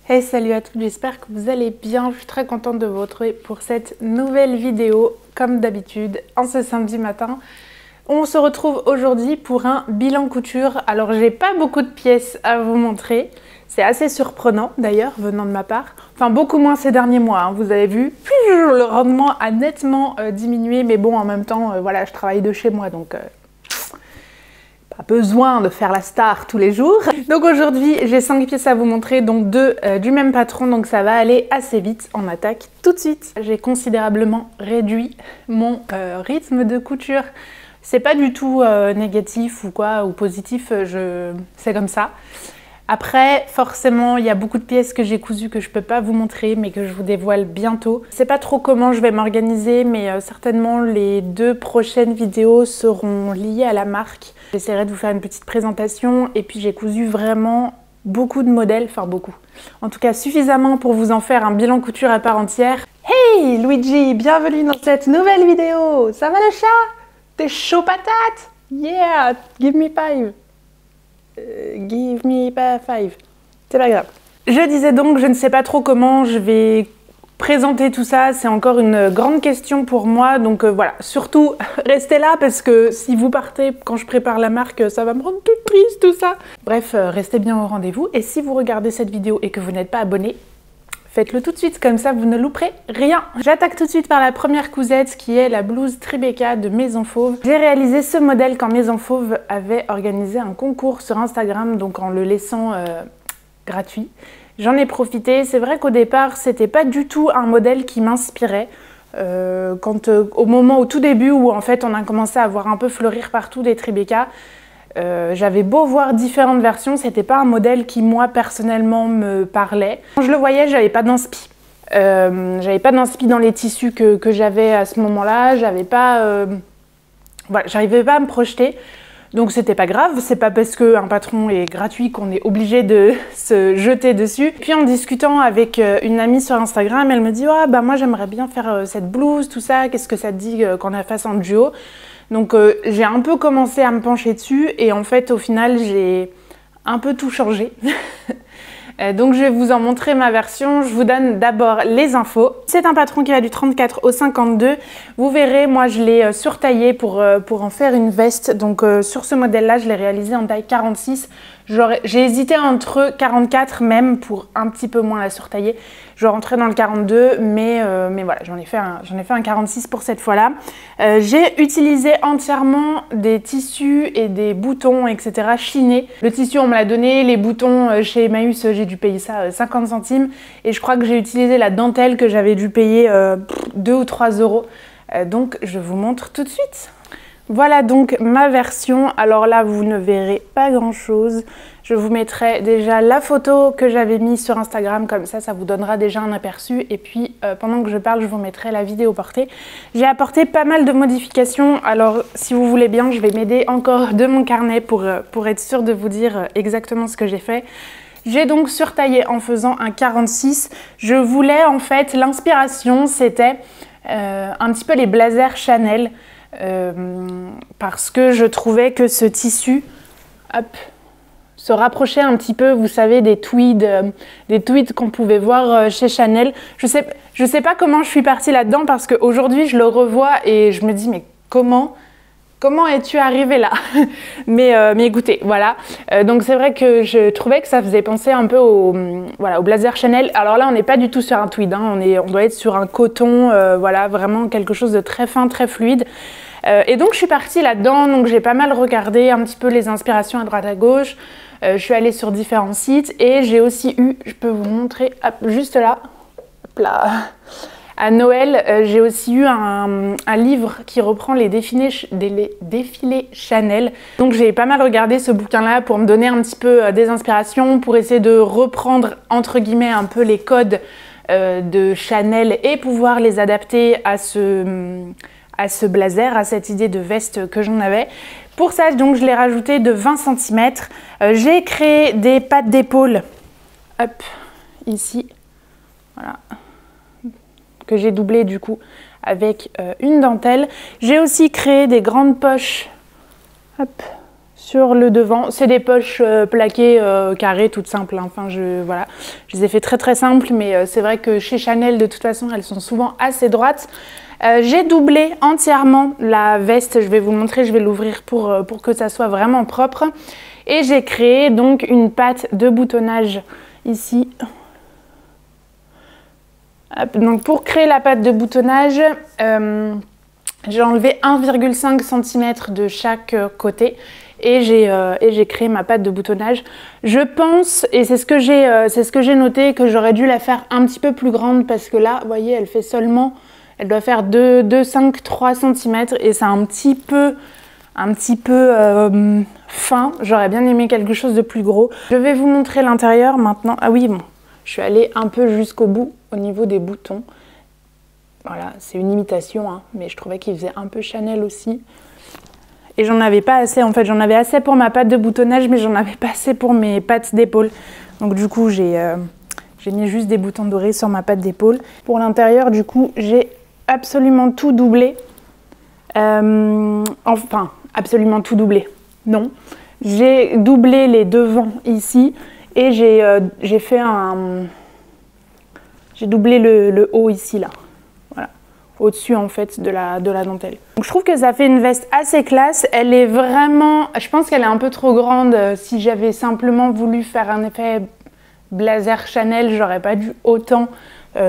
Hey, salut à tous, j'espère que vous allez bien. Je suis très contente de vous retrouver pour cette nouvelle vidéo, comme d'habitude, en ce samedi matin. On se retrouve aujourd'hui pour un bilan couture. Alors, j'ai pas beaucoup de pièces à vous montrer. C'est assez surprenant d'ailleurs, venant de ma part. Enfin, beaucoup moins ces derniers mois, hein, vous avez vu. Le rendement a nettement diminué, mais bon, en même temps, voilà, je travaille de chez moi, donc... pas besoin de faire la star tous les jours. Donc aujourd'hui, j'ai 5 pièces à vous montrer, donc 2 du même patron, donc ça va aller assez vite. On attaque tout de suite. J'ai considérablement réduit mon rythme de couture. C'est pas du tout négatif ou quoi, ou positif, c'est comme ça. Après, forcément, il y a beaucoup de pièces que j'ai cousues que je peux pas vous montrer, mais que je vous dévoile bientôt. Je sais pas trop comment je vais m'organiser, mais certainement les 2 prochaines vidéos seront liées à la marque. J'essaierai de vous faire une petite présentation, et puis j'ai cousu vraiment beaucoup de modèles, enfin beaucoup. En tout cas, suffisamment pour vous en faire un bilan couture à part entière. Hey Luigi, bienvenue dans cette nouvelle vidéo. Ça va le chat? T'es chaud patate? Yeah, give me 5. Give me 5. C'est pas grave. Je disais donc, je ne sais pas trop comment je vais présenter tout ça. C'est encore une grande question pour moi. Donc voilà, surtout restez là parce que si vous partez quand je prépare la marque, ça va me rendre toute triste tout ça. Bref, restez bien au rendez-vous. Et si vous regardez cette vidéo et que vous n'êtes pas abonné, faites-le tout de suite, comme ça vous ne louperez rien. J'attaque tout de suite par la première cousette qui est la blouse Tribeca de Maison Fauve. J'ai réalisé ce modèle quand Maison Fauve avait organisé un concours sur Instagram, donc en le laissant gratuit. J'en ai profité. C'est vrai qu'au départ, c'était pas du tout un modèle qui m'inspirait. Au moment, au tout début, où en fait on a commencé à voir un peu fleurir partout des Tribeca, j'avais beau voir différentes versions, c'était pas un modèle qui moi personnellement me parlait. Quand je le voyais, j'avais pas d'inspi. J'avais pas d'inspi dans les tissus que j'avais à ce moment-là. J'avais pas, voilà, j'arrivais pas à me projeter. Donc c'était pas grave, c'est pas parce qu'un patron est gratuit qu'on est obligé de se jeter dessus. Puis en discutant avec une amie sur Instagram, elle me dit ah, bah moi j'aimerais bien faire cette blouse, tout ça, qu'est-ce que ça te dit qu'on la fasse en duo? Donc j'ai un peu commencé à me pencher dessus et en fait au final j'ai un peu tout changé. Donc je vais vous en montrer ma version. Je vous donne d'abord les infos. C'est un patron qui va du 34 au 52. Vous verrez, moi je l'ai surtaillé pour en faire une veste. Donc sur ce modèle là je l'ai réalisé en taille 46. J'ai hésité entre 44 même pour un petit peu moins la surtailler. Je rentrais dans le 42 mais voilà, j'en ai fait un 46 pour cette fois là. J'ai utilisé entièrement des tissus et des boutons etc. chinés. Le tissu on me l'a donné, les boutons chez Emmaüs j'ai dû payer ça 50 centimes et je crois que j'ai utilisé la dentelle que j'avais dû payer 2 ou 3 euros. Donc je vous montre tout de suite. Voilà donc ma version. Alors là, vous ne verrez pas grand-chose. Je vous mettrai déjà la photo que j'avais mise sur Instagram, comme ça vous donnera déjà un aperçu. Et puis, pendant que je parle, je vous mettrai la vidéo portée. J'ai apporté pas mal de modifications. Alors, si vous voulez bien, je vais m'aider encore de mon carnet pour être sûre de vous dire exactement ce que j'ai fait. J'ai donc surtaillé en faisant un 46. Je voulais, en fait, l'inspiration, c'était un petit peu les blazers Chanel. Parce que je trouvais que ce tissu se rapprochait un petit peu, vous savez, des tweeds qu'on pouvait voir chez Chanel. Je sais pas comment je suis partie là-dedans parce qu'aujourd'hui je le revois et je me dis mais comment es-tu arrivée là? mais écoutez, voilà. Donc c'est vrai que je trouvais que ça faisait penser un peu au blazer Chanel. Alors là on n'est pas du tout sur un tweed, hein. On doit être sur un coton, voilà, vraiment quelque chose de très fin, très fluide. Et donc je suis partie là-dedans, donc j'ai pas mal regardé un petit peu les inspirations à droite à gauche. Je suis allée sur différents sites et j'ai aussi eu, je peux vous montrer, hop, juste là, hop là. À Noël, j'ai aussi eu un livre qui reprend les défilés Chanel. Donc j'ai pas mal regardé ce bouquin-là pour me donner un petit peu des inspirations, pour essayer de reprendre entre guillemets un peu les codes de Chanel et pouvoir les adapter à ce blazer, à cette idée de veste que j'en avais. Pour ça, donc, je l'ai rajouté de 20 cm. J'ai créé des pattes d'épaule, hop, ici, voilà, que j'ai doublé du coup avec une dentelle. J'ai aussi créé des grandes poches, hop, sur le devant. C'est des poches plaquées carrées, toutes simples. Hein. Enfin, voilà, je les ai fait très très simples, mais c'est vrai que chez Chanel, de toute façon, elles sont souvent assez droites. J'ai doublé entièrement la veste. Je vais vous montrer, je vais l'ouvrir pour que ça soit vraiment propre. Et j'ai créé donc une patte de boutonnage ici. Hop, donc pour créer la patte de boutonnage, j'ai enlevé 1,5 cm de chaque côté et j'ai créé ma patte de boutonnage. Je pense, et c'est ce que j'ai noté, que j'aurais dû la faire un petit peu plus grande parce que là, vous voyez, elle fait seulement, elle doit faire 3 cm et c'est un petit peu fin. J'aurais bien aimé quelque chose de plus gros. Je vais vous montrer l'intérieur maintenant. Ah oui, bon, je suis allée un peu jusqu'au bout au niveau des boutons. Voilà, c'est une imitation, hein, mais je trouvais qu'il faisait un peu Chanel aussi. Et j'en avais pas assez, en fait, j'en avais assez pour ma patte de boutonnage, mais j'en avais pas assez pour mes pattes d'épaule. Donc du coup, j'ai mis juste des boutons dorés sur ma patte d'épaule. Pour l'intérieur, du coup, j'ai absolument tout doublé. Enfin, absolument tout doublé, non. J'ai doublé les devants ici et j'ai fait j'ai doublé le haut ici, là. Voilà, au-dessus en fait de la dentelle. Donc je trouve que ça fait une veste assez classe. Elle est vraiment, je pense qu'elle est un peu trop grande. Si j'avais simplement voulu faire un effet blazer Chanel, j'aurais pas dû autant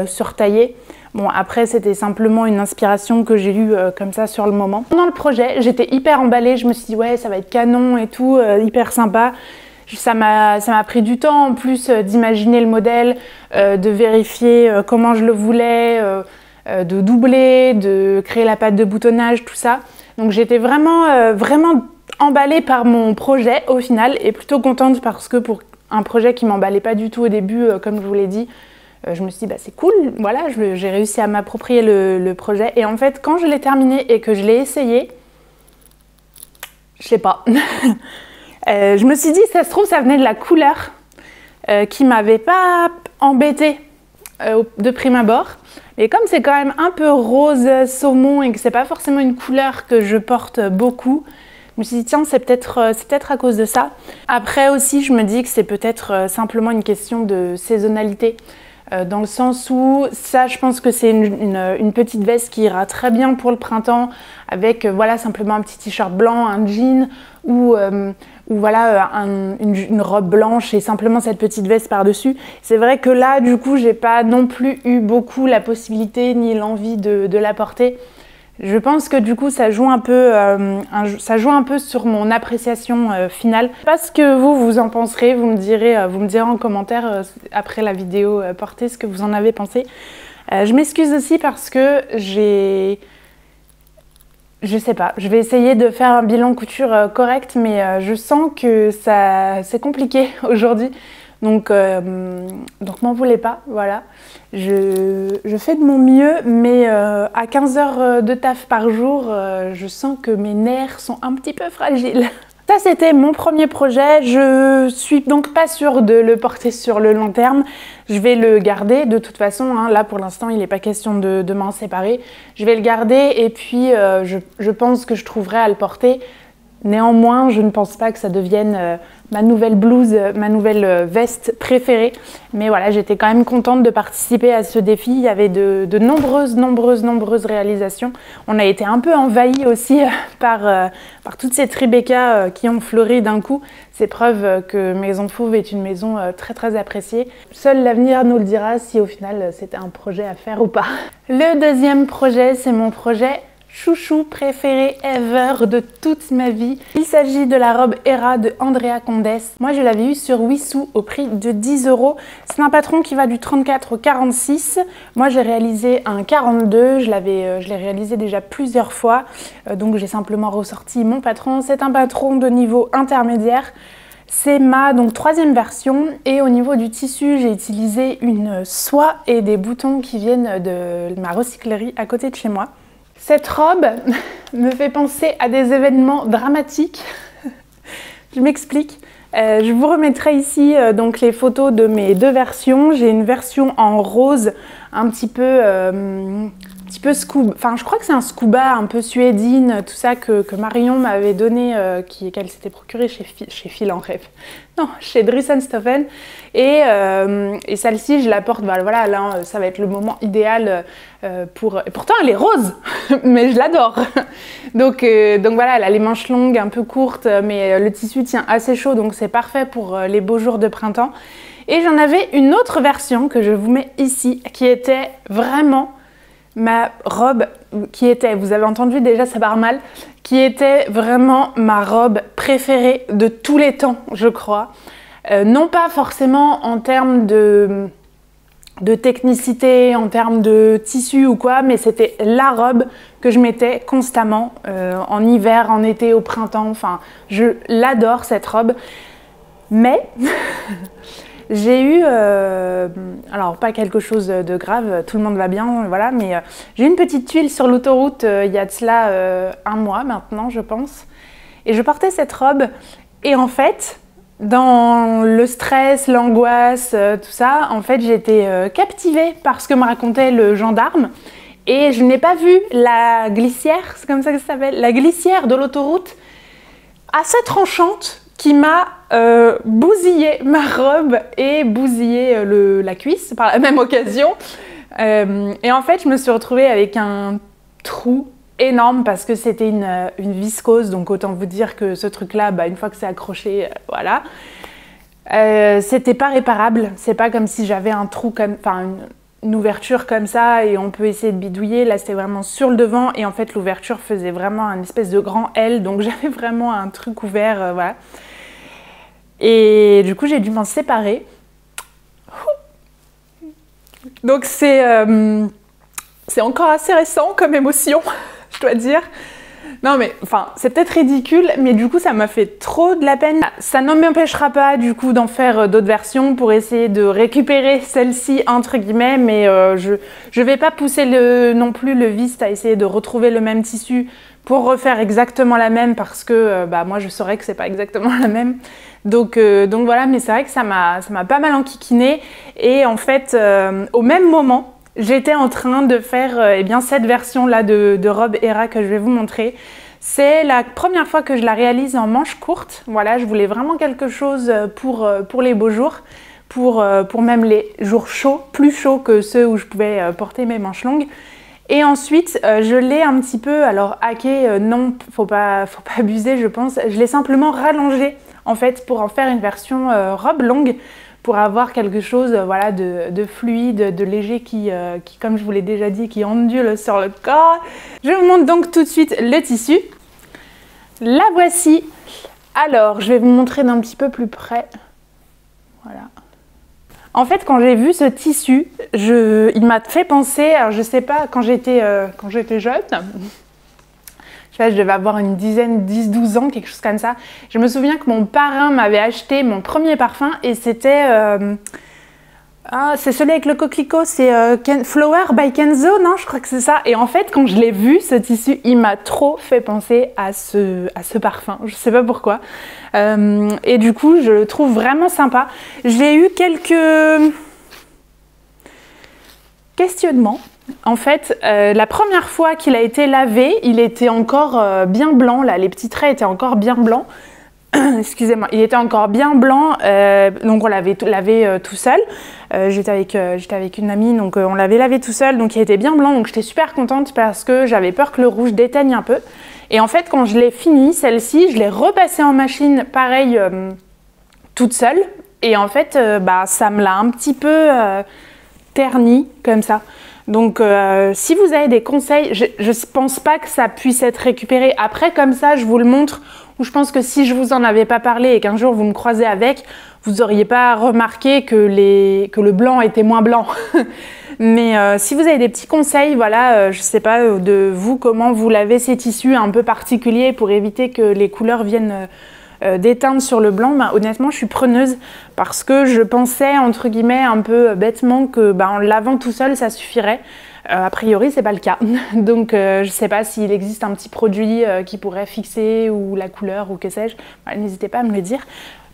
surtailler. Bon, après c'était simplement une inspiration que j'ai eue comme ça sur le moment. Pendant le projet, j'étais hyper emballée. Je me suis dit ouais, ça va être canon et tout, hyper sympa. Ça m'a pris du temps en plus d'imaginer le modèle, de vérifier comment je le voulais, de doubler, de créer la patte de boutonnage, tout ça. Donc j'étais vraiment, vraiment emballée par mon projet au final et plutôt contente parce que pour un projet qui m'emballait pas du tout au début, comme je vous l'ai dit, je me suis dit bah c'est cool, voilà, j'ai réussi à m'approprier le projet. Et en fait quand je l'ai terminé et que je l'ai essayé, je sais pas. Je me suis dit, ça se trouve, ça venait de la couleur qui m'avait pas embêtée de prime abord. Et comme c'est quand même un peu rose saumon et que c'est pas forcément une couleur que je porte beaucoup, je me suis dit, tiens, c'est peut-être à cause de ça. Après aussi, je me dis que c'est peut-être simplement une question de saisonnalité. Dans le sens où ça, je pense que c'est une petite veste qui ira très bien pour le printemps avec voilà, simplement un petit t-shirt blanc, un jean ou voilà, une robe blanche et simplement cette petite veste par-dessus. C'est vrai que là, du coup, j'ai pas non plus eu beaucoup la possibilité ni l'envie de la porter. Je pense que du coup ça joue un peu sur mon appréciation finale. Je sais pas ce que vous en penserez, vous me direz en commentaire après la vidéo portée ce que vous en avez pensé. Je m'excuse aussi parce que je sais pas, je vais essayer de faire un bilan couture correct, mais je sens que c'est compliqué aujourd'hui. Donc m'en voulez pas, voilà. Je fais de mon mieux, mais à 15 heures de taf par jour, je sens que mes nerfs sont un petit peu fragiles. Ça, c'était mon premier projet. Je suis donc pas sûre de le porter sur le long terme. Je vais le garder de toute façon. Hein. Là, pour l'instant, il n'est pas question de m'en séparer. Je vais le garder et puis je pense que je trouverai à le porter. Néanmoins, je ne pense pas que ça devienne ma nouvelle blouse, ma nouvelle veste préférée. Mais voilà, j'étais quand même contente de participer à ce défi. Il y avait de nombreuses réalisations. On a été un peu envahis aussi par toutes ces Tribeca qui ont fleuri d'un coup. C'est preuve que Maison Fauve est une maison très appréciée. Seul l'avenir nous le dira si au final c'était un projet à faire ou pas. Le deuxième projet, c'est mon projet chouchou préféré ever de toute ma vie. Il s'agit de la robe Hera de Andrea Condes. Moi, je l'avais eu sur Wissou au prix de 10 €. C'est un patron qui va du 34 au 46. Moi, j'ai réalisé un 42. Je l'ai réalisé déjà plusieurs fois. Donc, j'ai simplement ressorti mon patron. C'est un patron de niveau intermédiaire. C'est ma troisième version et au niveau du tissu, j'ai utilisé une soie et des boutons qui viennent de ma recyclerie à côté de chez moi. Cette robe me fait penser à des événements dramatiques. Je m'explique. Je vous remettrai ici donc les photos de mes deux versions. J'ai une version en rose un petit peu petit peu scuba, enfin je crois que c'est un scuba un peu suédine, tout ça que Marion m'avait donné, qu'elle s'était procuré chez Phil en rêve. Non, chez Dries&Stoffen. Et celle-ci, je la porte, voilà, là, ça va être le moment idéal pour... Et pourtant, elle est rose, mais je l'adore. Donc voilà, elle a les manches longues, un peu courtes, mais le tissu tient assez chaud, donc c'est parfait pour les beaux jours de printemps. Et j'en avais une autre version que je vous mets ici, qui était vraiment ma robe, vous avez entendu déjà, ça part mal, qui était vraiment ma robe préférée de tous les temps, je crois. Non pas forcément en termes de technicité, en termes de tissu ou quoi, mais c'était la robe que je mettais constamment en hiver, en été, au printemps. Enfin, je l'adore cette robe. Mais j'ai eu, alors pas quelque chose de grave, tout le monde va bien, voilà, mais j'ai eu une petite tuile sur l'autoroute il y a de cela un mois maintenant, je pense. Et je portais cette robe et en fait, dans le stress, l'angoisse, tout ça, en fait, j'étais captivée par ce que me racontait le gendarme et je n'ai pas vu la glissière, c'est comme ça que ça s'appelle, la glissière de l'autoroute assez tranchante qui m'a bousillé ma robe et bousillé la cuisse par la même occasion. Et en fait, je me suis retrouvée avec un trou énorme parce que c'était une viscose, donc autant vous dire que ce truc-là, une fois que c'est accroché, voilà. C'était pas réparable, c'est pas comme si j'avais un trou comme, enfin une ouverture comme ça et on peut essayer de bidouiller. Là, c'était vraiment sur le devant et en fait, l'ouverture faisait vraiment un espèce de grand L, donc j'avais vraiment un truc ouvert, voilà. Et du coup, j'ai dû m'en séparer. Donc c'est encore assez récent comme émotion, je dois dire. Non mais, enfin, c'est peut-être ridicule, mais du coup, ça m'a fait trop de la peine. Ça ne m'empêchera pas, du coup, d'en faire d'autres versions pour essayer de récupérer celle-ci, entre guillemets, mais je vais pas pousser non plus le vice à essayer de retrouver le même tissu pour refaire exactement la même parce que moi, je saurais que c'est pas exactement la même. Donc voilà, mais c'est vrai que ça m'a pas mal enquiquiné. Et en fait, au même moment, j'étais en train de faire cette version-là de robe Hera que je vais vous montrer. C'est la première fois que je la réalise en manches courtes. Voilà, je voulais vraiment quelque chose pour les beaux jours, pour même les jours chauds, plus chauds que ceux où je pouvais porter mes manches longues. Et ensuite, je l'ai un petit peu, alors hacké, non, faut pas abuser, je pense. Je l'ai simplement rallongé, en fait, pour en faire une version robe longue, pour avoir quelque chose voilà, de fluide, de léger qui, comme je vous l'ai déjà dit, qui ondule sur le corps. Je vous montre donc tout de suite le tissu. La voici. Alors, je vais vous montrer d'un petit peu plus près. Voilà. En fait, quand j'ai vu ce tissu, il m'a fait penser, alors je sais pas, quand j'étais jeune, je sais pas, je devais avoir une dizaine, 10-12 ans, quelque chose comme ça. Je me souviens que mon parrain m'avait acheté mon premier parfum et c'était... c'est celui avec le coquelicot, c'est Flower by Kenzo, non? Je crois que c'est ça. Et en fait, quand je l'ai vu, ce tissu, il m'a trop fait penser à ce parfum. Je sais pas pourquoi. Et du coup, je le trouve vraiment sympa. J'ai eu quelques questionnements. En fait, la première fois qu'il a été lavé, il était encore bien blanc, là, les petits traits étaient encore bien blancs. Excusez-moi, il était encore bien blanc, donc on l'avait lavé tout seul. J'étais avec une amie, donc on l'avait lavé tout seul, donc il était bien blanc, donc j'étais super contente parce que j'avais peur que le rouge déteigne un peu. Et en fait, quand je l'ai fini, celle-ci, je l'ai repassée en machine, pareil, toute seule. Et en fait, ça me l'a un petit peu terni, comme ça. Donc si vous avez des conseils, je ne pense pas que ça puisse être récupéré. Après, comme ça, je vous le montre, où je pense que si je vous en avais pas parlé et qu'un jour vous me croisez avec, vous n'auriez pas remarqué que le blanc était moins blanc. Mais si vous avez des petits conseils, voilà, je ne sais pas de vous, comment vous lavez ces tissus un peu particuliers pour éviter que les couleurs viennent d'éteindre sur le blanc, honnêtement je suis preneuse parce que je pensais entre guillemets un peu bêtement que en le lavant tout seul ça suffirait. A priori c'est pas le cas, donc je sais pas s'il existe un petit produit qui pourrait fixer ou la couleur ou que sais-je, n'hésitez pas à me le dire.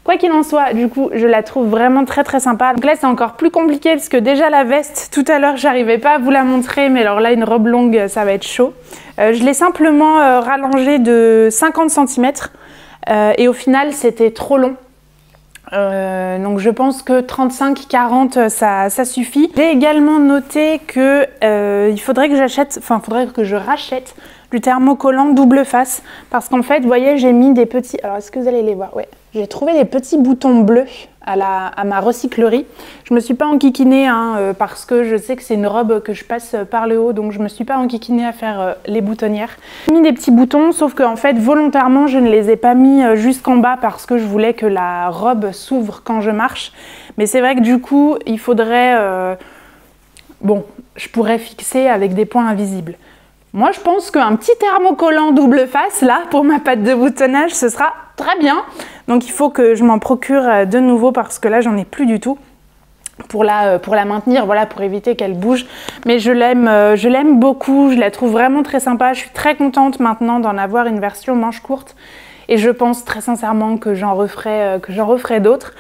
Quoi qu'il en soit, du coup, je la trouve vraiment très sympa. Donc là, c'est encore plus compliqué parce que déjà la veste, tout à l'heure, j'arrivais pas à vous la montrer, mais alors là, une robe longue, ça va être chaud. Je l'ai simplement rallongée de 50 cm et au final, c'était trop long. Donc je pense que 35-40 ça suffit. J'ai également noté que il faudrait que je rachète du thermocollant double face parce qu'en fait, vous voyez, j'ai mis des petits... Alors, est-ce que vous allez les voir? Ouais. J'ai trouvé des petits boutons bleus à ma recyclerie. Je me suis pas enquiquinée parce que je sais que c'est une robe que je passe par le haut, donc je me suis pas enquiquinée à faire les boutonnières. J'ai mis des petits boutons, sauf qu'en fait, volontairement, je ne les ai pas mis jusqu'en bas parce que je voulais que la robe s'ouvre quand je marche. Mais c'est vrai que du coup, il faudrait... Bon, je pourrais fixer avec des points invisibles. Moi, je pense qu'un petit thermocollant double face, là, pour ma patte de boutonnage, ce sera très bien. Donc, il faut que je m'en procure de nouveau parce que là, j'en ai plus du tout pour la maintenir, voilà, pour éviter qu'elle bouge. Mais je l'aime beaucoup, je la trouve vraiment très sympa. Je suis très contente maintenant d'en avoir une version manche courte. Et je pense très sincèrement que j'en referai d'autres.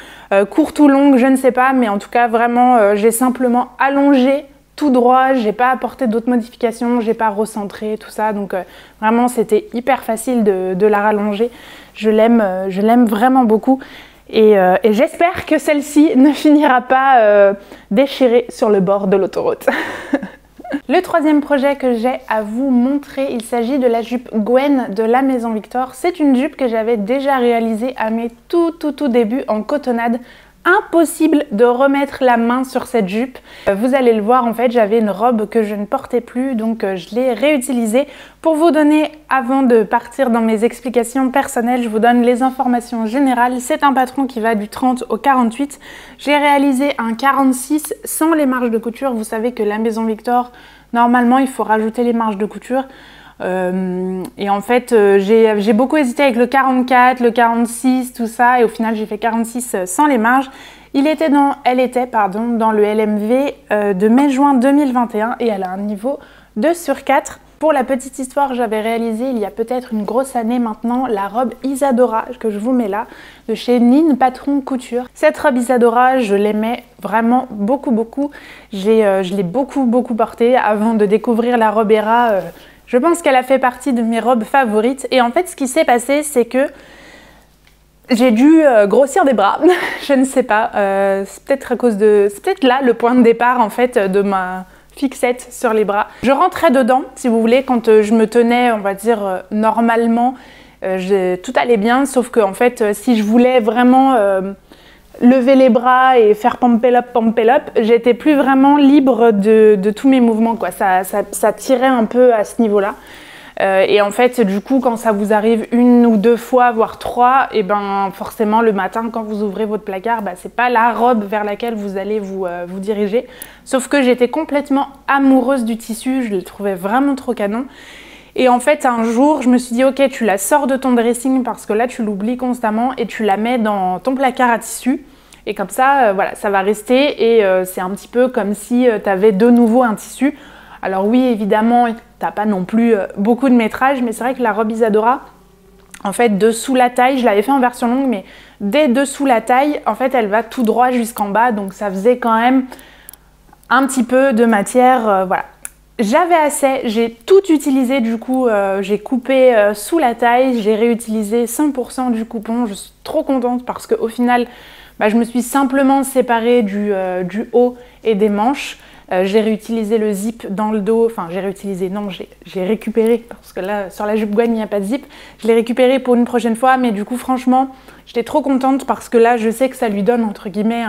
Courte ou longue, je ne sais pas, mais en tout cas, vraiment, j'ai simplement allongé tout droit, j'ai pas apporté d'autres modifications, j'ai pas recentré, tout ça, donc vraiment c'était hyper facile de la rallonger. Je l'aime vraiment beaucoup et j'espère que celle-ci ne finira pas déchirée sur le bord de l'autoroute. Le troisième projet que j'ai à vous montrer, il s'agit de la jupe Gwen de la Maison Victor. C'est une jupe que j'avais déjà réalisée à mes tout débuts en cotonnade. Impossible de remettre la main sur cette jupe. Vous allez le voir, en fait, j'avais une robe que je ne portais plus, donc je l'ai réutilisée. Pour vous donner, avant de partir dans mes explications personnelles, je vous donne les informations générales. C'est un patron qui va du 30 au 48. J'ai réalisé un 46 sans les marges de couture. Vous savez que la Maison Victor, normalement, il faut rajouter les marges de couture. Et en fait, j'ai beaucoup hésité avec le 44, le 46, tout ça, et au final j'ai fait 46 sans les marges. Elle était dans le LMV de mai-juin 2021 et elle a un niveau 2/4. Pour la petite histoire, j'avais réalisé il y a peut-être une grosse année maintenant la robe Isadora que je vous mets là, de chez Nine Patron Couture. Cette robe Isadora, je l'aimais vraiment beaucoup. Je l'ai beaucoup portée avant de découvrir la robe Hera. Je pense qu'elle a fait partie de mes robes favorites. Et en fait, ce qui s'est passé, c'est que j'ai dû grossir des bras. Je ne sais pas. C'est peut-être là le point de départ, en fait, de ma fixette sur les bras. Je rentrais dedans, si vous voulez, quand je me tenais, on va dire, normalement. Tout allait bien, sauf que, en fait, si je voulais vraiment... lever les bras et faire pompel up, j'étais plus vraiment libre de tous mes mouvements, quoi. Ça tirait un peu à ce niveau-là. Et en fait, du coup, quand ça vous arrive une ou deux fois, voire trois, et ben forcément le matin, quand vous ouvrez votre placard, c'est pas la robe vers laquelle vous allez vous diriger. Sauf que j'étais complètement amoureuse du tissu, je le trouvais vraiment trop canon. Et en fait, un jour, je me suis dit, ok, tu la sors de ton dressing parce que là, tu l'oublies constamment et tu la mets dans ton placard à tissu. Et comme ça, voilà, ça va rester et c'est un petit peu comme si tu avais de nouveau un tissu. Alors oui, évidemment, t'as pas non plus beaucoup de métrage, mais c'est vrai que la robe Isadora, en fait, dessous la taille, je l'avais fait en version longue, mais dès dessous la taille, en fait, elle va tout droit jusqu'en bas. Donc ça faisait quand même un petit peu de matière, voilà. J'avais assez, j'ai tout utilisé du coup, j'ai coupé sous la taille, j'ai réutilisé 100% du coupon, je suis trop contente parce qu'au final, je me suis simplement séparée du haut et des manches. J'ai réutilisé le zip dans le dos, enfin j'ai réutilisé, non, j'ai récupéré, parce que là sur la jupe Gwen il n'y a pas de zip, je l'ai récupéré pour une prochaine fois, mais du coup franchement, j'étais trop contente parce que là je sais que ça lui donne entre guillemets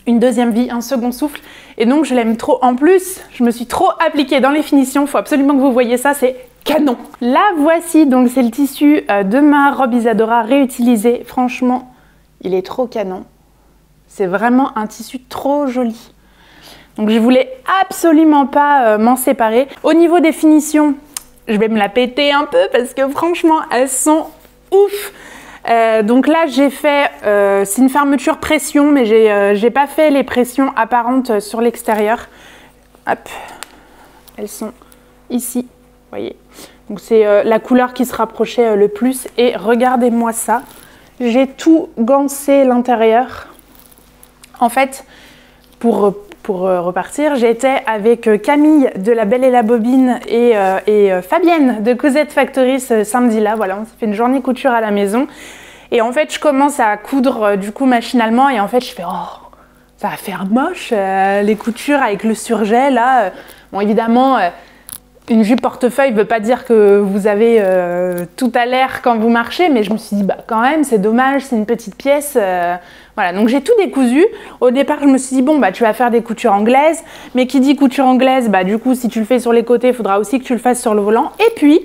une deuxième vie, un second souffle, et donc je l'aime trop. En plus, je me suis trop appliquée dans les finitions, il faut absolument que vous voyez ça, c'est canon. Là voici, donc c'est le tissu de ma robe Isadora réutilisée, franchement, il est trop canon. C'est vraiment un tissu trop joli. Donc je voulais absolument pas m'en séparer. Au niveau des finitions, je vais me la péter un peu parce que franchement, elles sont ouf. Donc là j'ai fait, c'est une fermeture pression, mais j'ai pas fait les pressions apparentes sur l'extérieur. Hop, elles sont ici, vous voyez. Donc c'est la couleur qui se rapprochait le plus et regardez-moi ça. j'ai tout gancé l'intérieur. En fait, pour repartir, j'étais avec Camille de La Belle et la Bobine et Fabienne de Cosette Factory ce samedi-là. Voilà, on s'est fait une journée couture à la maison. Et en fait, je commence à coudre du coup machinalement et en fait, je fais « Oh, ça va faire moche les coutures avec le surjet là. » Bon, évidemment, une jupe portefeuille ne veut pas dire que vous avez tout à l'air quand vous marchez, mais je me suis dit, bah quand même, c'est dommage, c'est une petite pièce. Voilà, donc j'ai tout décousu. Au départ, je me suis dit, bon, bah tu vas faire des coutures anglaises, mais qui dit couture anglaise, bah du coup, si tu le fais sur les côtés, il faudra aussi que tu le fasses sur le volant. Et puis,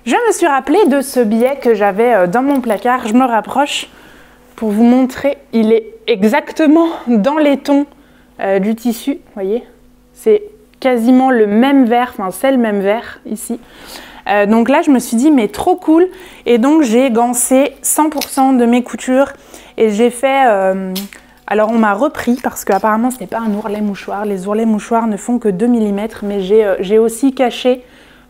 je me suis rappelé de ce billet que j'avais dans mon placard. Je me rapproche pour vous montrer. Il est exactement dans les tons du tissu, vous voyez, c'est quasiment le même vert, enfin c'est le même vert ici. Donc là je me suis dit mais trop cool et donc j'ai gancé 100% de mes coutures et j'ai fait, alors on m'a repris parce qu'apparemment ce n'est pas un ourlet mouchoir, les ourlets mouchoirs ne font que 2 mm mais j'ai aussi caché,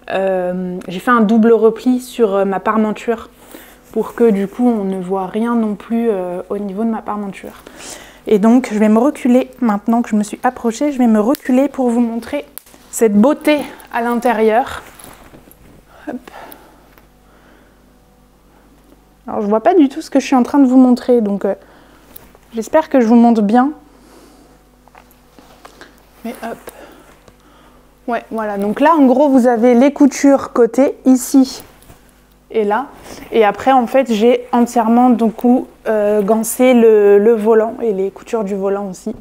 j'ai fait un double repli sur ma parmenture pour que du coup on ne voit rien non plus au niveau de ma parmenture. Et donc, je vais me reculer, maintenant que je me suis approchée, je vais me reculer pour vous montrer cette beauté à l'intérieur. Alors, je ne vois pas du tout ce que je suis en train de vous montrer, donc j'espère que je vous montre bien. Mais hop. Ouais, voilà. Donc là, en gros, vous avez les coutures côté, ici et là. Et après, en fait, j'ai entièrement donc gancé le volant et les coutures du volant aussi.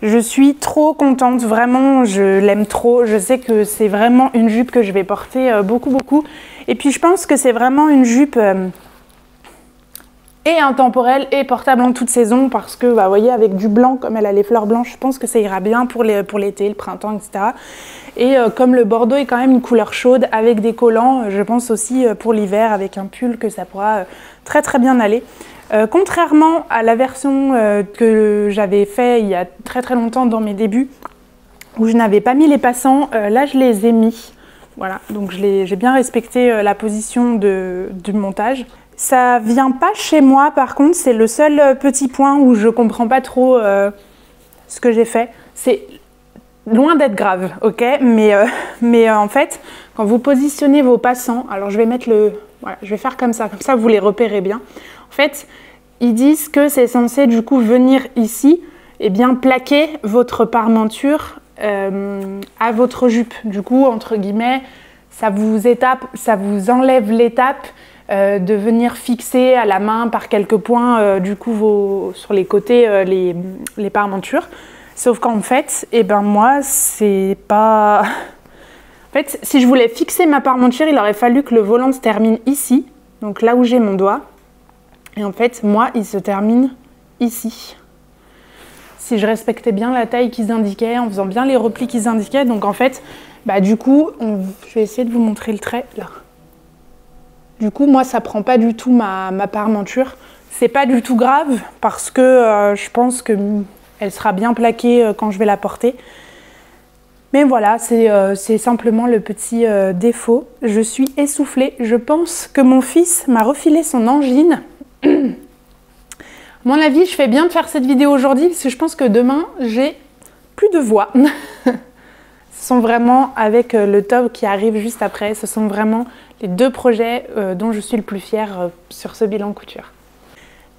Je suis trop contente, vraiment, je l'aime trop. Je sais que c'est vraiment une jupe que je vais porter beaucoup. Et puis, je pense que c'est vraiment une jupe et intemporelle et portable en toute saison parce que, bah, vous voyez, avec du blanc, comme elle a les fleurs blanches, je pense que ça ira bien pour l'été, le printemps, etc. Et comme le bordeaux est quand même une couleur chaude avec des collants, je pense aussi pour l'hiver avec un pull que ça pourra très bien aller. Contrairement à la version que j'avais fait il y a très longtemps dans mes débuts, où je n'avais pas mis les passants, là je les ai mis. Voilà, donc j'ai bien respecté la position du montage. Ça vient pas chez moi, par contre, c'est le seul petit point où je comprends pas trop ce que j'ai fait. C'est loin d'être grave, ok, mais en fait, quand vous positionnez vos passants, alors je vais mettre voilà, je vais faire comme ça vous les repérez bien. En fait, ils disent que c'est censé du coup venir ici et bien plaquer votre parmenture à votre jupe. Du coup, entre guillemets, ça vous enlève l'étape de venir fixer à la main par quelques points du coup sur les côtés les parmentures. Sauf qu'en fait, eh ben moi, c'est pas... En fait, si je voulais fixer ma parmenture, il aurait fallu que le volant se termine ici, donc là où j'ai mon doigt. Et en fait, moi, il se termine ici. Si je respectais bien la taille qu'ils indiquaient, en faisant bien les replis qu'ils indiquaient, donc en fait, bah du coup, je vais essayer de vous montrer le trait, là. Du coup, moi, ça prend pas du tout ma parmenture. C'est pas du tout grave, parce que je pense que elle sera bien plaquée quand je vais la porter. Mais voilà, c'est simplement le petit défaut. Je suis essoufflée. Je pense que mon fils m'a refilé son angine. À mon avis, je fais bien de faire cette vidéo aujourd'hui parce que je pense que demain, j'ai plus de voix. Ce sont vraiment, avec le top qui arrive juste après, ce sont vraiment les deux projets dont je suis le plus fière sur ce bilan couture.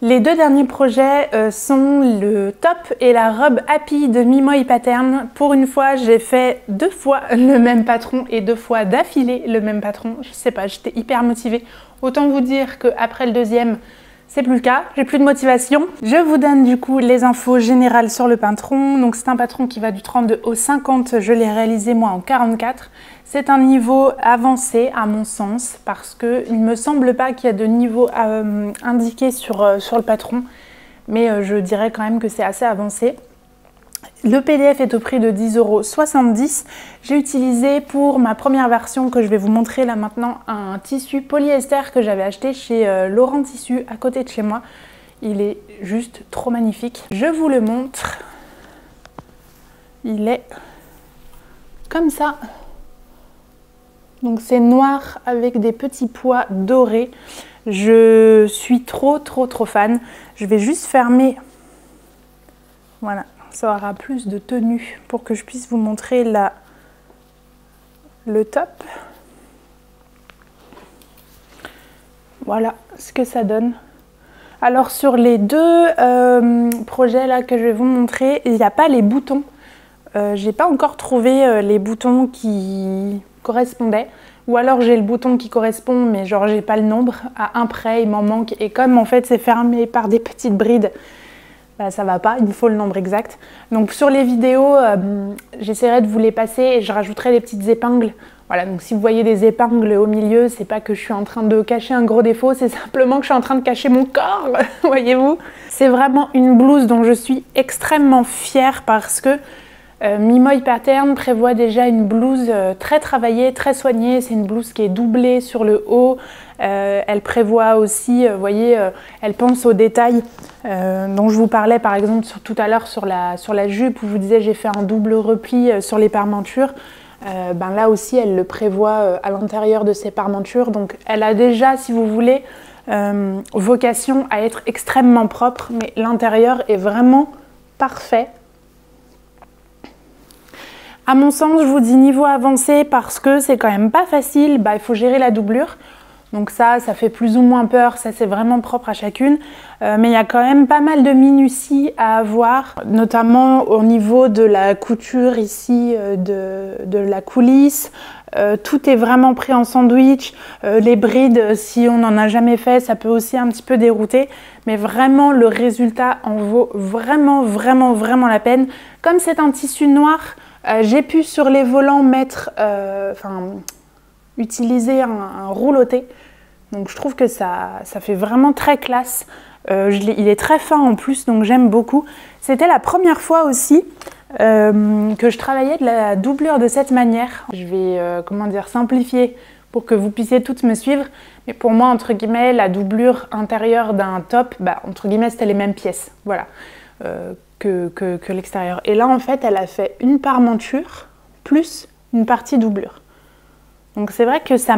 Les deux derniers projets sont le top et la robe Happy de Mimoy Pattern. Pour une fois, j'ai fait 2 fois le même patron et 2 fois d'affilée le même patron. Je sais pas, j'étais hyper motivée. Autant vous dire qu'après le deuxième, c'est plus le cas, j'ai plus de motivation. Je vous donne du coup les infos générales sur le patron. Donc c'est un patron qui va du 32 au 50, je l'ai réalisé moi en 44. C'est un niveau avancé à mon sens parce qu'il ne me semble pas qu'il y a de niveau indiqué sur le patron, mais je dirais quand même que c'est assez avancé. Le PDF est au prix de 10,70 €. J'ai utilisé pour ma première version que je vais vous montrer là maintenant un tissu polyester que j'avais acheté chez Laurent Tissu à côté de chez moi. Il est juste trop magnifique. Je vous le montre. Il est comme ça. Donc c'est noir avec des petits pois dorés. Je suis trop fan. Je vais juste fermer. Voilà, ça aura plus de tenue pour que je puisse vous montrer le top. Voilà ce que ça donne. Alors sur les deux projets là que je vais vous montrer, il n'y a pas les boutons. J'ai pas encore trouvé les boutons qui correspondaient. Ou alors j'ai le bouton qui correspond mais genre j'ai pas le nombre. À un près il m'en manque. Et comme en fait c'est fermé par des petites brides, bah, ça va pas, il me faut le nombre exact. Donc sur les vidéos, j'essaierai de vous les passer et je rajouterai des petites épingles. Voilà, donc si vous voyez des épingles au milieu, c'est pas que je suis en train de cacher un gros défaut, c'est simplement que je suis en train de cacher mon corps, voyez-vous. C'est vraiment une blouse dont je suis extrêmement fière parce que Mimoy Pattern prévoit déjà une blouse très travaillée, très soignée. C'est une blouse qui est doublée sur le haut. Elle prévoit aussi, vous voyez, elle pense aux détails dont je vous parlais par exemple tout à l'heure sur la jupe où je vous disais j'ai fait un double repli sur les parmentures. Ben là aussi elle le prévoit à l'intérieur de ses parmentures. Donc elle a déjà, si vous voulez, vocation à être extrêmement propre, mais l'intérieur est vraiment parfait. À mon sens, je vous dis niveau avancé parce que c'est quand même pas facile, bah, il faut gérer la doublure. Donc ça fait plus ou moins peur, ça c'est vraiment propre à chacune. Mais il y a quand même pas mal de minutie à avoir, notamment au niveau de la couture ici, de la coulisse. Tout est vraiment pris en sandwich. Les brides, si on n'en a jamais fait, ça peut aussi un petit peu dérouter. Mais vraiment, le résultat en vaut vraiment la peine. Comme c'est un tissu noir, j'ai pu sur les volants mettre, utiliser un rouloté. Donc je trouve que ça fait vraiment très classe. Il est très fin en plus, donc j'aime beaucoup. C'était la première fois aussi que je travaillais de la doublure de cette manière. Je vais simplifier pour que vous puissiez toutes me suivre. Mais pour moi, entre guillemets, la doublure intérieure d'un top, bah, entre guillemets, c'était les mêmes pièces. Voilà. Que l'extérieur. Et là, en fait, elle a fait une parmenture plus une partie doublure. Donc c'est vrai que ça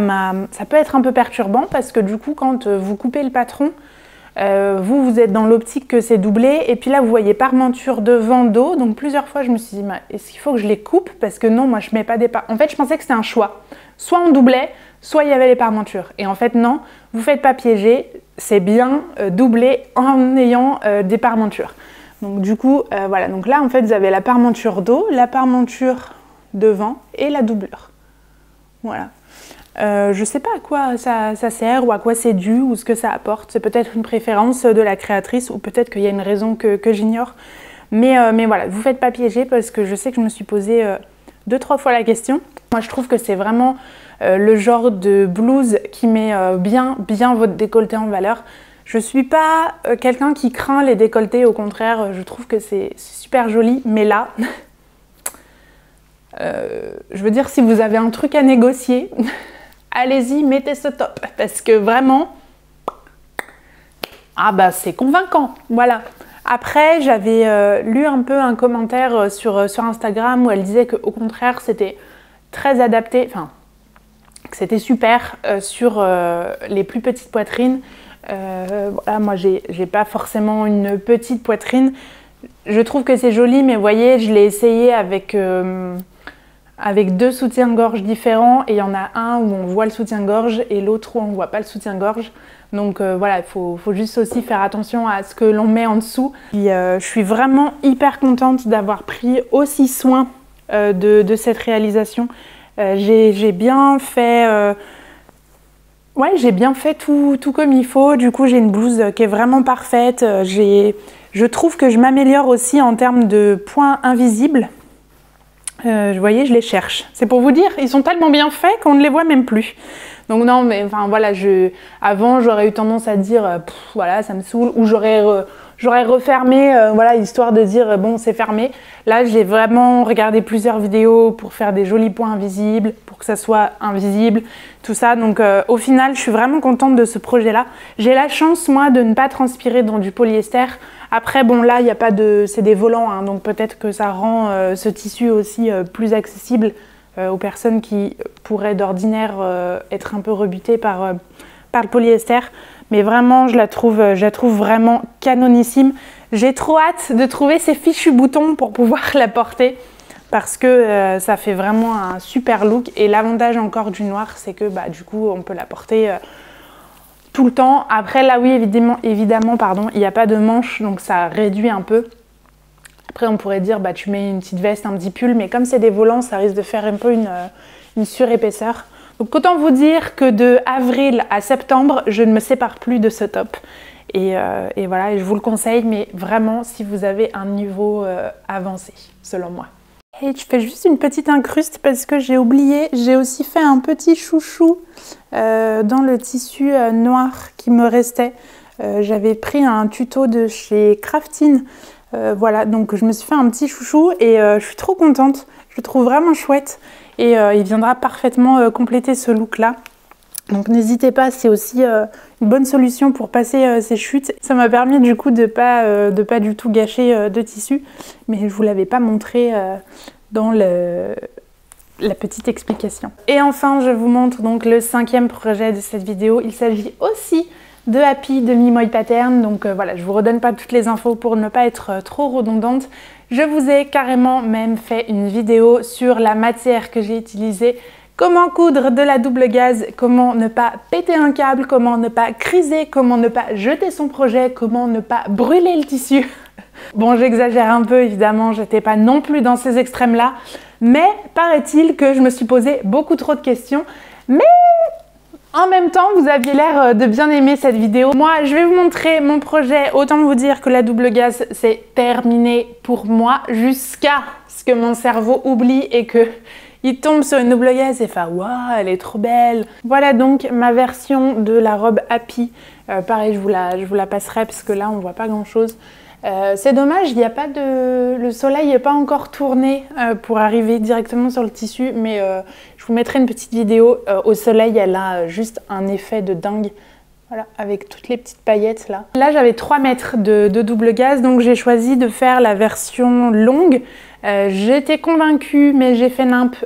peut être un peu perturbant parce que du coup, quand vous coupez le patron, vous êtes dans l'optique que c'est doublé. Et puis là, vous voyez parmenture devant, dos. Donc plusieurs fois, je me suis dit, est-ce qu'il faut que je les coupe? Parce que non, moi, je mets pas des parmentures. En fait, je pensais que c'était un choix. Soit on doublait, soit il y avait les parmentures. Et en fait, non, vous ne faites pas piéger. C'est bien doublé en ayant des parmentures. Donc du coup, voilà. Donc là, en fait, vous avez la parmenture dos, la parmenture devant et la doublure. Voilà. Je ne sais pas à quoi ça sert ou à quoi c'est dû ou ce que ça apporte. C'est peut-être une préférence de la créatrice ou peut-être qu'il y a une raison que j'ignore. Mais voilà, vous ne faites pas piéger parce que je sais que je me suis posé 2-3 fois la question. Moi, je trouve que c'est vraiment le genre de blouse qui met bien votre décolleté en valeur. Je ne suis pas quelqu'un qui craint les décolletés, au contraire, je trouve que c'est super joli. Mais là, je veux dire, si vous avez un truc à négocier, allez-y, mettez ce top. Parce que vraiment, ah bah c'est convaincant, voilà. Après, j'avais lu un peu un commentaire sur Instagram où elle disait qu'au contraire, c'était très adapté, enfin, que c'était super sur les plus petites poitrines. Voilà, moi j'ai pas forcément une petite poitrine. Je trouve que c'est joli, mais vous voyez, je l'ai essayé avec deux soutiens-gorge différents et il y en a un où on voit le soutien-gorge et l'autre où on voit pas le soutien-gorge. Donc voilà, il faut juste aussi faire attention à ce que l'on met en dessous. Et, je suis vraiment hyper contente d'avoir pris aussi soin de cette réalisation. J'ai bien fait... Ouais, j'ai bien fait tout comme il faut. Du coup, j'ai une blouse qui est vraiment parfaite. Je trouve que je m'améliore aussi en termes de points invisibles. Vous voyez, je les cherche. C'est pour vous dire, ils sont tellement bien faits qu'on ne les voit même plus. Donc non, mais enfin voilà, avant j'aurais eu tendance à dire, voilà, ça me saoule, ou j'aurais refermé, voilà, histoire de dire, bon, c'est fermé. Là, j'ai vraiment regardé plusieurs vidéos pour faire des jolis points invisibles, pour que ça soit invisible, tout ça. Donc au final, je suis vraiment contente de ce projet-là. J'ai la chance, moi, de ne pas transpirer dans du polyester. Après, bon, là, il n'y a pas de... c'est des volants, hein, donc peut-être que ça rend ce tissu aussi plus accessible aux personnes qui pourraient d'ordinaire être un peu rebutées par le polyester. Mais vraiment, je la trouve vraiment canonissime. J'ai trop hâte de trouver ces fichus boutons pour pouvoir la porter parce que ça fait vraiment un super look. Et l'avantage encore du noir, c'est que du coup, on peut la porter tout le temps. Après, là, oui, évidemment, pardon, il n'y a pas de manche, donc ça réduit un peu. Après, on pourrait dire, tu mets une petite veste, un petit pull, mais comme c'est des volants, ça risque de faire un peu une surépaisseur. Donc autant vous dire que de avril à septembre, je ne me sépare plus de ce top. Et voilà, et je vous le conseille, mais vraiment si vous avez un niveau avancé, selon moi. Et je fais juste une petite incruste parce que j'ai oublié, j'ai aussi fait un petit chouchou dans le tissu noir qui me restait. J'avais pris un tuto de chez Craftin. Voilà, donc je me suis fait un petit chouchou et je suis trop contente. Je le trouve vraiment chouette. Et il viendra parfaitement compléter ce look là. Donc n'hésitez pas, c'est aussi une bonne solution pour passer ces chutes. Ça m'a permis du coup de pas du tout gâcher de tissu, mais je vous l'avais pas montré dans la petite explication. Et enfin, je vous montre donc le 5e projet de cette vidéo. Il s'agit aussi de Happy de Mimoy Pattern. Donc voilà, je vous redonne pas toutes les infos pour ne pas être trop redondante. Je vous ai carrément même fait une vidéo sur la matière que j'ai utilisée, comment coudre de la double gaze, comment ne pas péter un câble, comment ne pas criser, comment ne pas jeter son projet, comment ne pas brûler le tissu. Bon, j'exagère un peu évidemment, j'étais pas non plus dans ces extrêmes-là, mais paraît-il que je me suis posé beaucoup trop de questions, mais en même temps, vous aviez l'air de bien aimer cette vidéo. Moi, je vais vous montrer mon projet. Autant vous dire que la double gaze, c'est terminé pour moi jusqu'à ce que mon cerveau oublie et que il tombe sur une double gaze et fait « Waouh, elle est trop belle !» Voilà donc ma version de la robe Happy. Pareil, je vous la passerai parce que là, on voit pas grand-chose. C'est dommage, il n'y a pas de... le soleil n'est pas encore tourné pour arriver directement sur le tissu, mais je vous mettrai une petite vidéo. Au soleil, elle a juste un effet de dingue, voilà, avec toutes les petites paillettes là. Là, j'avais 3 mètres de double gaze, donc j'ai choisi de faire la version longue. J'étais convaincue, mais j'ai fait nimp,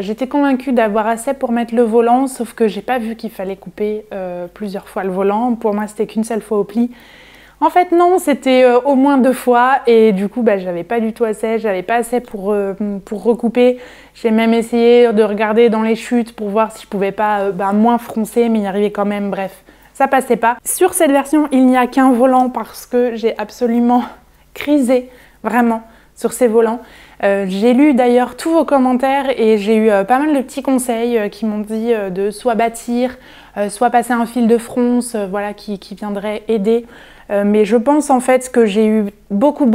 j'étais convaincue d'avoir assez pour mettre le volant, sauf que j'ai pas vu qu'il fallait couper plusieurs fois le volant. Pour moi, c'était qu'une seule fois au pli. En fait non, c'était au moins 2 fois et du coup j'avais pas du tout assez, j'avais pas assez pour recouper. J'ai même essayé de regarder dans les chutes pour voir si je pouvais pas moins froncer, mais y arriver quand même, bref, ça passait pas. Sur cette version, il n'y a qu'un volant parce que j'ai absolument crisé, vraiment, sur ces volants. J'ai lu d'ailleurs tous vos commentaires et j'ai eu pas mal de petits conseils qui m'ont dit de soit bâtir, soit passer un fil de fronce, voilà, qui viendrait aider. Mais je pense en fait que j'ai eu beaucoup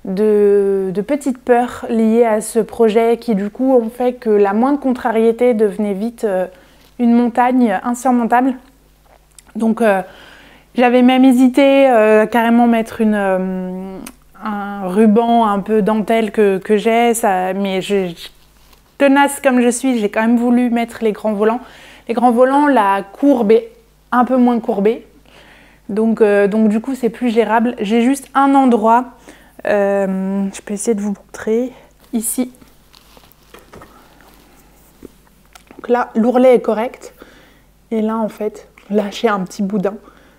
de petites peurs liées à ce projet qui du coup ont fait que la moindre contrariété devenait vite une montagne insurmontable. Donc j'avais même hésité à carrément mettre un ruban un peu dentelle que j'ai, mais tenace comme je suis, j'ai quand même voulu mettre les grands volants. Les grands volants, la courbe est un peu moins courbée. Donc du coup c'est plus gérable. J'ai juste un endroit, je peux essayer de vous montrer, ici. Donc là l'ourlet est correct et là en fait, là j'ai un petit boudin.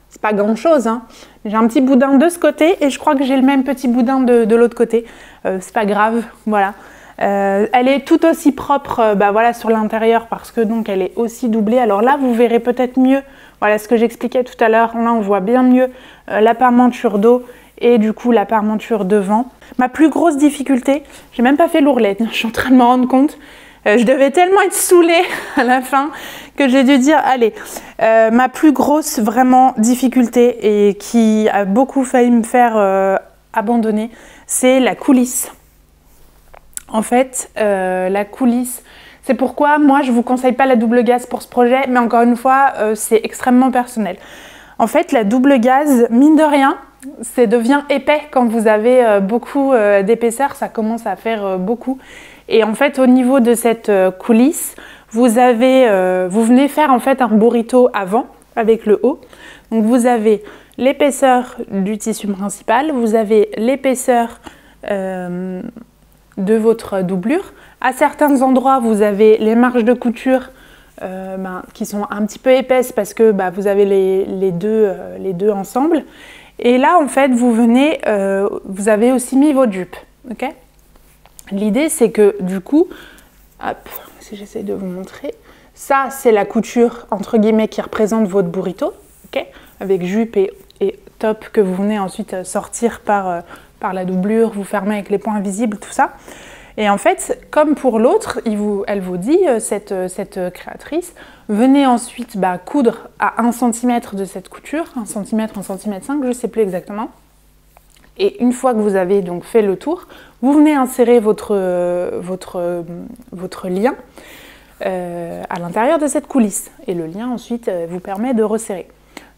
C'est pas grand chose, hein. J'ai un petit boudin de ce côté et je crois que j'ai le même petit boudin de l'autre côté. C'est pas grave, voilà. Elle est tout aussi propre voilà, sur l'intérieur parce que donc elle est aussi doublée. Alors là vous verrez peut-être mieux, voilà ce que j'expliquais tout à l'heure, là on voit bien mieux la parmenture dos et du coup la parmenture devant. Ma plus grosse difficulté, j'ai même pas fait l'ourlet, je suis en train de me rendre compte, je devais tellement être saoulée à la fin que j'ai dû dire allez, ma plus grosse vraiment difficulté et qui a beaucoup failli me faire abandonner, c'est la coulisse. En fait, la coulisse, c'est pourquoi moi je ne vous conseille pas la double gaze pour ce projet, mais encore une fois, c'est extrêmement personnel. En fait, la double gaze, mine de rien, ça devient épais quand vous avez beaucoup d'épaisseur, ça commence à faire beaucoup. Et en fait, au niveau de cette coulisse, vous venez faire en fait un burrito avant avec le haut. Donc vous avez l'épaisseur du tissu principal, vous avez l'épaisseur de votre doublure. À certains endroits, vous avez les marges de couture qui sont un petit peu épaisses parce que vous avez les deux ensemble. Et là, en fait, vous avez aussi mis votre jupe. Okay. L'idée, c'est que du coup, hop, si j'essaie de vous montrer, ça, c'est la couture, entre guillemets, qui représente votre burrito, okay, avec jupe et top que vous venez ensuite sortir par la doublure, vous fermez avec les points invisibles, tout ça. Et en fait, comme pour l'autre, elle vous dit, cette créatrice, venez ensuite coudre à 1 cm de cette couture, 1 cm, 1 cm 5, je ne sais plus exactement. Et une fois que vous avez donc fait le tour, vous venez insérer votre lien à l'intérieur de cette coulisse. Et le lien ensuite vous permet de resserrer.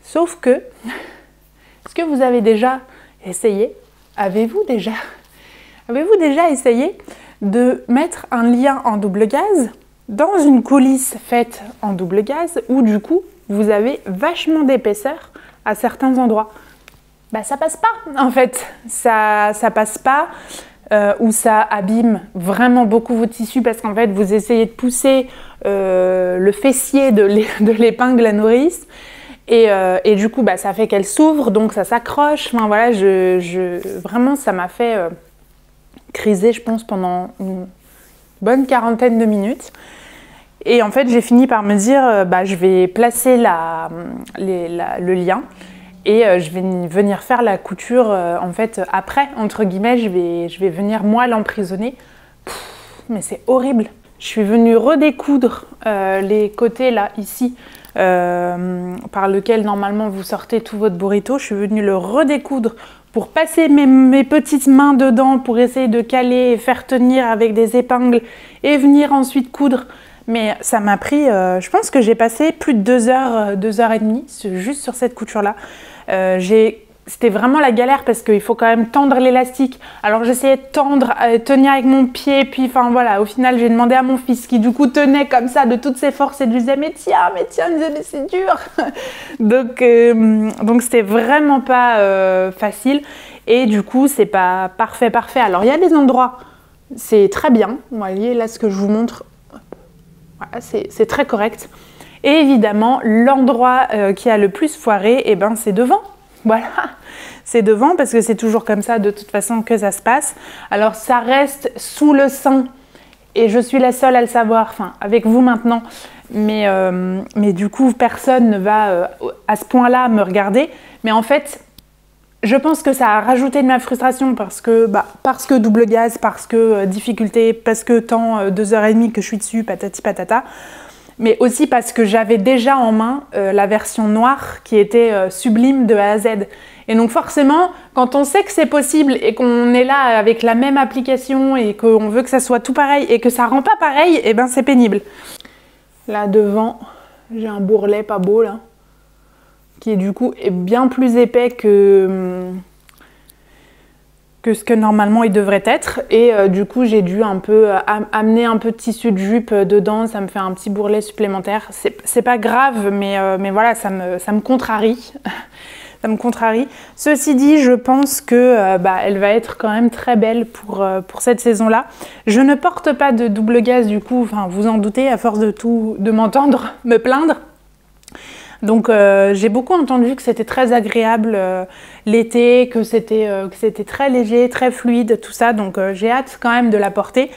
Sauf que, est-ce que vous avez déjà essayé? Avez-vous déjà essayé de mettre un lien en double gaze dans une coulisse faite en double gaze où du coup vous avez vachement d'épaisseur à certains endroits? Ça passe pas en fait, ça passe pas ou ça abîme vraiment beaucoup vos tissus parce qu'en fait vous essayez de pousser le fessier de l'épingle à nourrice et du coup ça fait qu'elle s'ouvre donc ça s'accroche. Enfin voilà, vraiment ça m'a fait criser je pense pendant une bonne quarantaine de minutes. Et en fait j'ai fini par me dire je vais placer le lien. Et je vais venir faire la couture en fait après, entre guillemets, je vais venir moi l'emprisonner. Mais c'est horrible. Je suis venue redécoudre les côtés là, ici, par lequel normalement vous sortez tout votre burrito. Je suis venue le redécoudre pour passer mes petites mains dedans pour essayer de caler et faire tenir avec des épingles et venir ensuite coudre. Mais ça m'a pris, je pense que j'ai passé plus de 2 heures, 2 heures et demie juste sur cette couture-là. C'était vraiment la galère parce qu'il faut quand même tendre l'élastique. Alors j'essayais de tendre, tenir avec mon pied, puis enfin voilà, au final j'ai demandé à mon fils qui du coup tenait comme ça de toutes ses forces et je lui disais mais tiens, il me disait mais c'est dur. Donc c'était vraiment pas facile et du coup c'est pas parfait. Alors il y a des endroits, c'est très bien, vous voyez là ce que je vous montre. Voilà, c'est très correct. Et évidemment, l'endroit qui a le plus foiré, c'est devant. Voilà, c'est devant parce que c'est toujours comme ça de toute façon que ça se passe. Alors ça reste sous le sein et je suis la seule à le savoir, enfin avec vous maintenant. Mais du coup, personne ne va à ce point-là me regarder. Mais en fait, je pense que ça a rajouté de ma frustration parce que double gaz, parce que difficulté, parce que temps, 2 heures et demie que je suis dessus, patati patata. Mais aussi parce que j'avais déjà en main la version noire qui était sublime de A à Z. Et donc forcément, quand on sait que c'est possible et qu'on est là avec la même application et qu'on veut que ça soit tout pareil et que ça rend pas pareil, c'est pénible. Là devant, j'ai un bourrelet pas beau là, qui est du coup bien plus épais que ce que normalement il devrait être. Et du coup j'ai dû un peu amener un peu de tissu de jupe dedans, ça me fait un petit bourrelet supplémentaire. C'est pas grave, mais voilà, ça me contrarie. Ça me contrarie. Ceci dit, je pense que elle va être quand même très belle pour cette saison-là. Je ne porte pas de double gaz du coup, enfin vous en doutez, à force de m'entendre me plaindre. Donc j'ai beaucoup entendu que c'était très agréable l'été, que c'était très léger, très fluide, tout ça. Donc j'ai hâte quand même de la porter.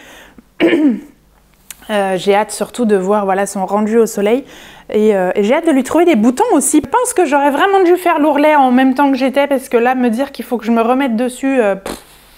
J'ai hâte surtout de voir voilà, son rendu au soleil. Et j'ai hâte de lui trouver des boutons aussi. Je pense que j'aurais vraiment dû faire l'ourlet en même temps que j'étais parce que là, me dire qu'il faut que je me remette dessus...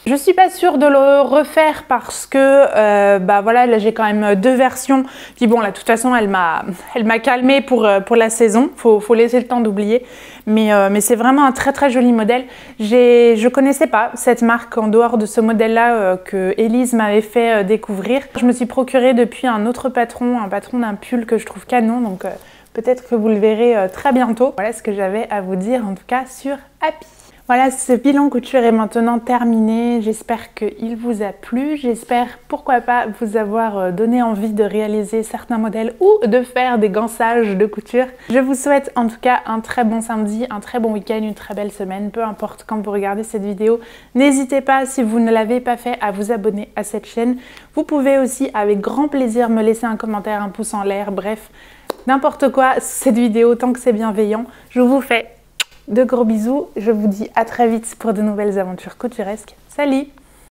Je suis pas sûre de le refaire parce que voilà, là j'ai quand même 2 versions. Puis bon, là de toute façon elle m'a calmée pour la saison. Faut laisser le temps d'oublier. Mais c'est vraiment un très très joli modèle. Je connaissais pas cette marque en dehors de ce modèle-là que Elise m'avait fait découvrir. Je me suis procuré depuis un autre patron, un patron d'un pull que je trouve canon. Donc peut-être que vous le verrez très bientôt. Voilà ce que j'avais à vous dire en tout cas sur Happy. Voilà, ce bilan couture est maintenant terminé. J'espère qu'il vous a plu. J'espère, pourquoi pas, vous avoir donné envie de réaliser certains modèles ou de faire des gansages de couture. Je vous souhaite en tout cas un très bon samedi, un très bon week-end, une très belle semaine, peu importe quand vous regardez cette vidéo. N'hésitez pas, si vous ne l'avez pas fait, à vous abonner à cette chaîne. Vous pouvez aussi, avec grand plaisir, me laisser un commentaire, un pouce en l'air, bref, n'importe quoi sur cette vidéo, tant que c'est bienveillant. Je vous fais de gros bisous, je vous dis à très vite pour de nouvelles aventures couturesques. Salut!